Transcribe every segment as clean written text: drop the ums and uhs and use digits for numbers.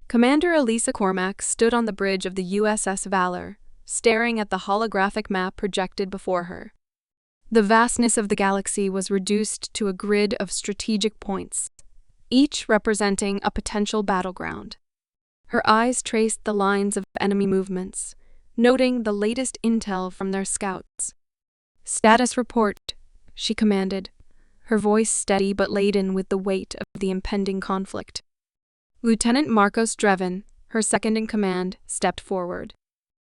Commander Elisa Cormac stood on the bridge of the USS Valor, staring at the holographic map projected before her. The vastness of the galaxy was reduced to a grid of strategic points, each representing a potential battleground. Her eyes traced the lines of enemy movements, noting the latest intel from their scouts. "Status report," she commanded, her voice steady but laden with the weight of the impending conflict. Lieutenant Marcos Dreven, her second-in-command, stepped forward.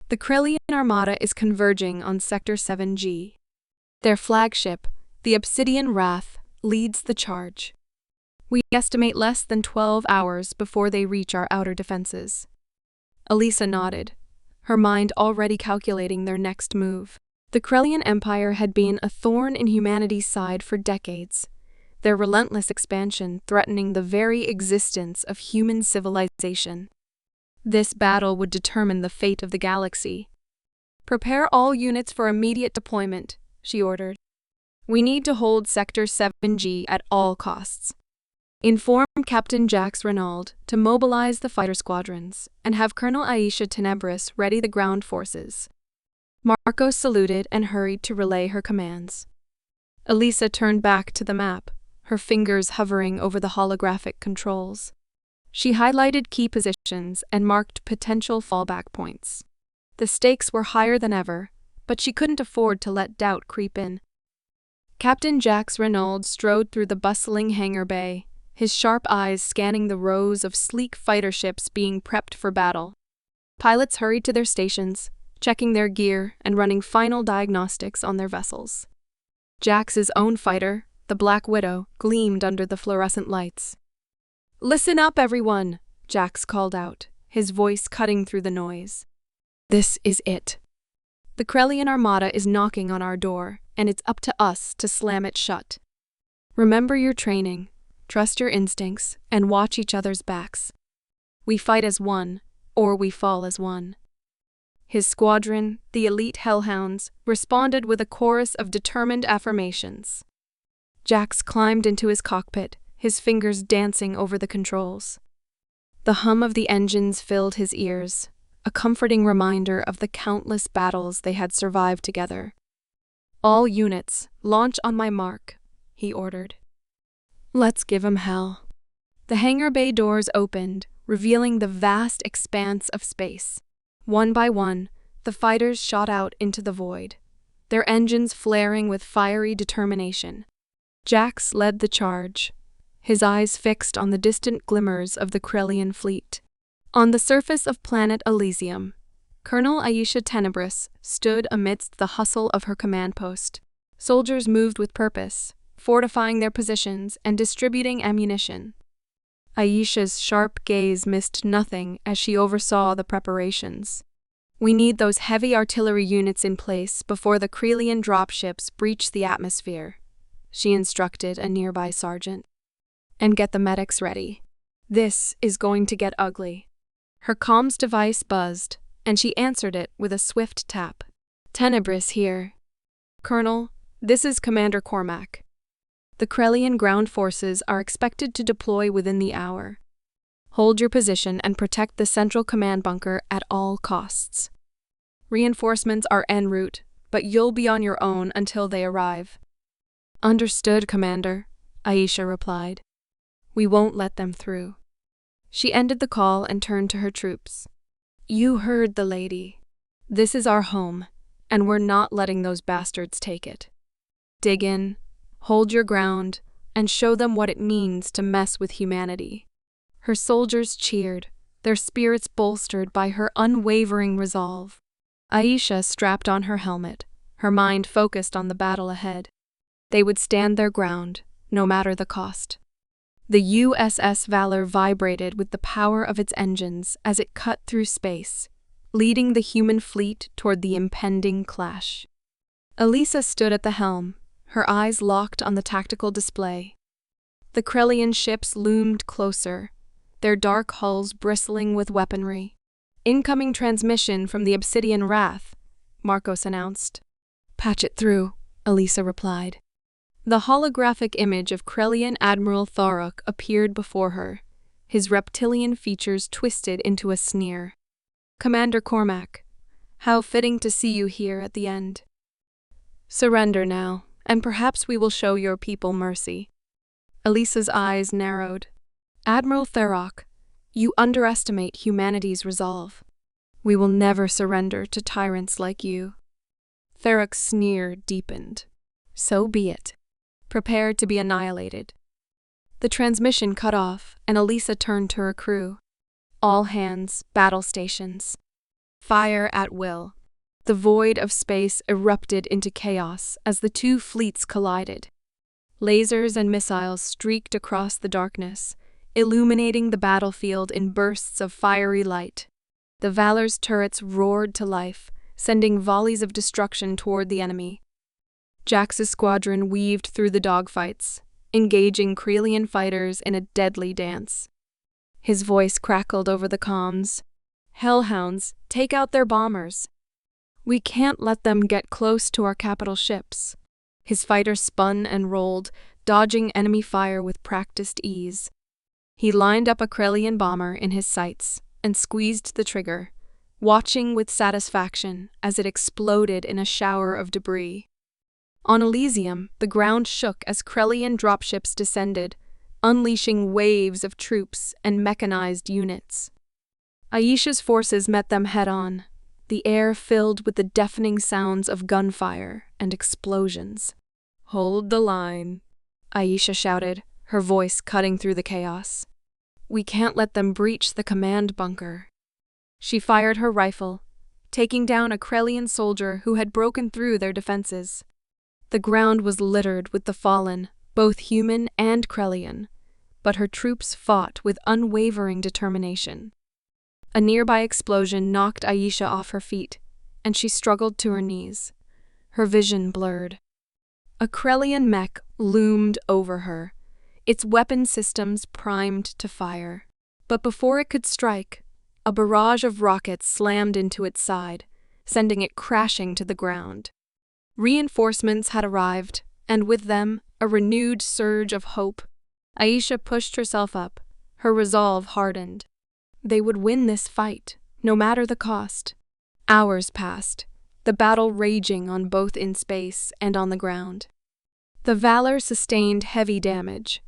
"The Krelian Armada is converging on Sector 7G. Their flagship, the Obsidian Wrath, leads the charge. We estimate less than 12 hours before they reach our outer defenses." Elisa nodded, her mind already calculating their next move. The Krelian Empire had been a thorn in humanity's side for decades, their relentless expansion threatening the very existence of human civilization. This battle would determine the fate of the galaxy. "Prepare all units for immediate deployment," she ordered. "We need to hold Sector 7G at all costs. Inform Captain Jax Renauld to mobilize the fighter squadrons and have Colonel Aisha Tenebris ready the ground forces." Marcos saluted and hurried to relay her commands. Elisa turned back to the map, her fingers hovering over the holographic controls. She highlighted key positions and marked potential fallback points. The stakes were higher than ever, but she couldn't afford to let doubt creep in. Captain Jax Renauld strode through the bustling hangar bay, his sharp eyes scanning the rows of sleek fighter ships being prepped for battle. Pilots hurried to their stations, checking their gear and running final diagnostics on their vessels. Jax's own fighter, the Black Widow, gleamed under the fluorescent lights. "Listen up, everyone," Jax called out, his voice cutting through the noise. "This is it. The Krelian Armada is knocking on our door, and it's up to us to slam it shut. Remember your training, trust your instincts, and watch each other's backs. We fight as one, or we fall as one." His squadron, the elite Hellhounds, responded with a chorus of determined affirmations. Jax climbed into his cockpit, his fingers dancing over the controls. The hum of the engines filled his ears, a comforting reminder of the countless battles they had survived together. "All units, launch on my mark," he ordered. "Let's give 'em hell." The hangar bay doors opened, revealing the vast expanse of space. One by one, the fighters shot out into the void, their engines flaring with fiery determination. Jax led the charge, his eyes fixed on the distant glimmers of the Krelian fleet. On the surface of Planet Elysium, Colonel Aisha Tenebris stood amidst the hustle of her command post. Soldiers moved with purpose, fortifying their positions and distributing ammunition. Aisha's sharp gaze missed nothing as she oversaw the preparations. "We need those heavy artillery units in place before the Krelian dropships breach the atmosphere," she instructed a nearby sergeant. "And get the medics ready. This is going to get ugly." Her comms device buzzed, and she answered it with a swift tap. "Tenebris here. Colonel, this is Commander Cormac. The Krelian ground forces are expected to deploy within the hour. Hold your position and protect the central command bunker at all costs. Reinforcements are en route, but you'll be on your own until they arrive." "Understood, Commander," Aisha replied. "We won't let them through." She ended the call and turned to her troops. "You heard the lady. This is our home, and we're not letting those bastards take it. Dig in, hold your ground, and show them what it means to mess with humanity." Her soldiers cheered, their spirits bolstered by her unwavering resolve. Aisha strapped on her helmet, her mind focused on the battle ahead. They would stand their ground, no matter the cost. The USS Valor vibrated with the power of its engines as it cut through space, leading the human fleet toward the impending clash. Elisa stood at the helm, her eyes locked on the tactical display. The Krelian ships loomed closer, their dark hulls bristling with weaponry. "Incoming transmission from the Obsidian Wrath," Marcos announced. "Patch it through," Elisa replied. The holographic image of Krelian Admiral Thorok appeared before her, his reptilian features twisted into a sneer. "Commander Cormac, how fitting to see you here at the end. Surrender now, and perhaps we will show your people mercy." Elisa's eyes narrowed. "Admiral Thurrock, you underestimate humanity's resolve. We will never surrender to tyrants like you." Thurrock's sneer deepened. "So be it. Prepare to be annihilated." The transmission cut off, and Elisa turned to her crew. "All hands, battle stations. Fire at will." The void of space erupted into chaos as the two fleets collided. Lasers and missiles streaked across the darkness, illuminating the battlefield in bursts of fiery light. The Valor's turrets roared to life, sending volleys of destruction toward the enemy. Jax's squadron weaved through the dogfights, engaging Krelian fighters in a deadly dance. His voice crackled over the comms. "Hellhounds, take out their bombers. We can't let them get close to our capital ships." His fighters spun and rolled, dodging enemy fire with practiced ease. He lined up a Krelian bomber in his sights and squeezed the trigger, watching with satisfaction as it exploded in a shower of debris. On Elysium, the ground shook as Krelian dropships descended, unleashing waves of troops and mechanized units. Aisha's forces met them head-on, the air filled with the deafening sounds of gunfire and explosions. "Hold the line," Aisha shouted, her voice cutting through the chaos. "We can't let them breach the command bunker." She fired her rifle, taking down a Krelian soldier who had broken through their defenses. The ground was littered with the fallen, both human and Krelian, but her troops fought with unwavering determination. A nearby explosion knocked Aisha off her feet, and she struggled to her knees. Her vision blurred. A Krelian mech loomed over her, its weapon systems primed to fire. But before it could strike, a barrage of rockets slammed into its side, sending it crashing to the ground. Reinforcements had arrived, and with them, a renewed surge of hope. Aisha pushed herself up, her resolve hardened. They would win this fight, no matter the cost. Hours passed, the battle raging on both in space and on the ground. The Valor sustained heavy damage,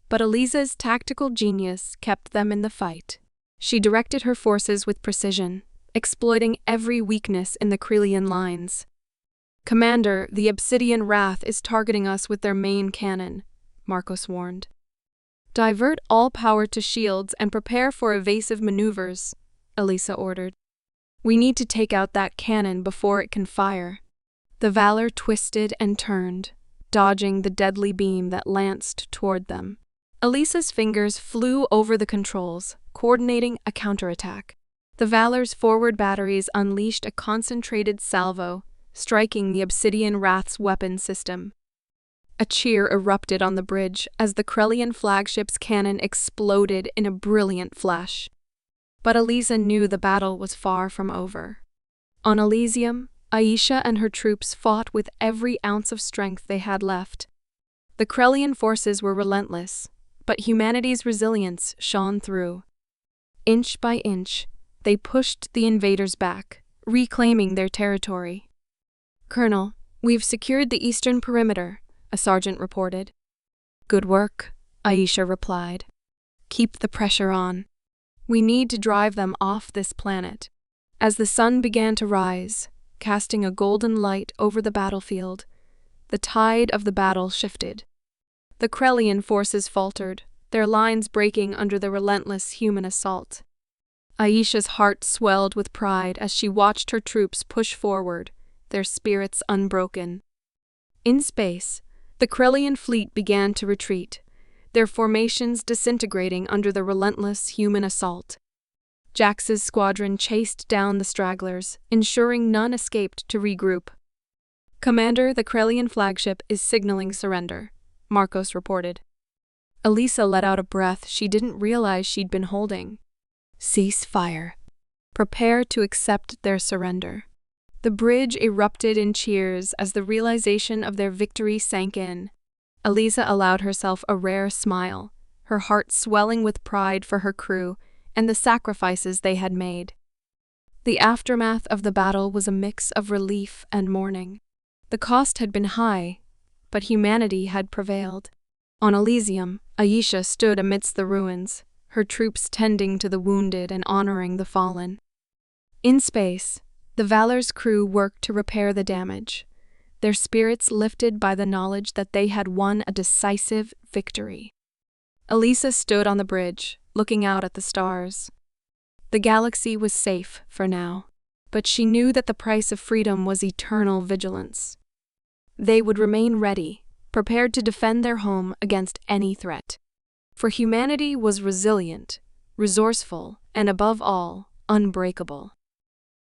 but Elisa's tactical genius kept them in the fight. She directed her forces with precision, exploiting every weakness in the Krelian lines. "Commander, the Obsidian Wrath is targeting us with their main cannon," Marcos warned. "Divert all power to shields and prepare for evasive maneuvers," Elisa ordered. "We need to take out that cannon before it can fire." The Valor twisted and turned, dodging the deadly beam that lanced toward them. Elisa's fingers flew over the controls, coordinating a counterattack. The Valor's forward batteries unleashed a concentrated salvo, striking the Obsidian Wrath's weapon system. A cheer erupted on the bridge as the Krelian flagship's cannon exploded in a brilliant flash. But Elisa knew the battle was far from over. On Elysium, Aisha and her troops fought with every ounce of strength they had left. The Krelian forces were relentless, but humanity's resilience shone through. Inch by inch, they pushed the invaders back, reclaiming their territory. "Colonel, we've secured the eastern perimeter," a sergeant reported. "Good work," Aisha replied. "Keep the pressure on. We need to drive them off this planet." As the sun began to rise, casting a golden light over the battlefield, the tide of the battle shifted. The Krelian forces faltered, their lines breaking under the relentless human assault. Aisha's heart swelled with pride as she watched her troops push forward, their spirits unbroken. In space, the Krelian fleet began to retreat, their formations disintegrating under the relentless human assault. Jax's squadron chased down the stragglers, ensuring none escaped to regroup. "Commander, the Krelian flagship is signaling surrender," Marcos reported. Elisa let out a breath she didn't realize she'd been holding. "Cease fire. Prepare to accept their surrender." The bridge erupted in cheers as the realization of their victory sank in. Elisa allowed herself a rare smile, her heart swelling with pride for her crew and the sacrifices they had made. The aftermath of the battle was a mix of relief and mourning. The cost had been high, but humanity had prevailed. On Elysium, Aisha stood amidst the ruins, her troops tending to the wounded and honoring the fallen. In space, the Valor's crew worked to repair the damage, their spirits lifted by the knowledge that they had won a decisive victory. Elisa stood on the bridge, looking out at the stars. The galaxy was safe for now, but she knew that the price of freedom was eternal vigilance. They would remain ready, prepared to defend their home against any threat. For humanity was resilient, resourceful, and above all, unbreakable.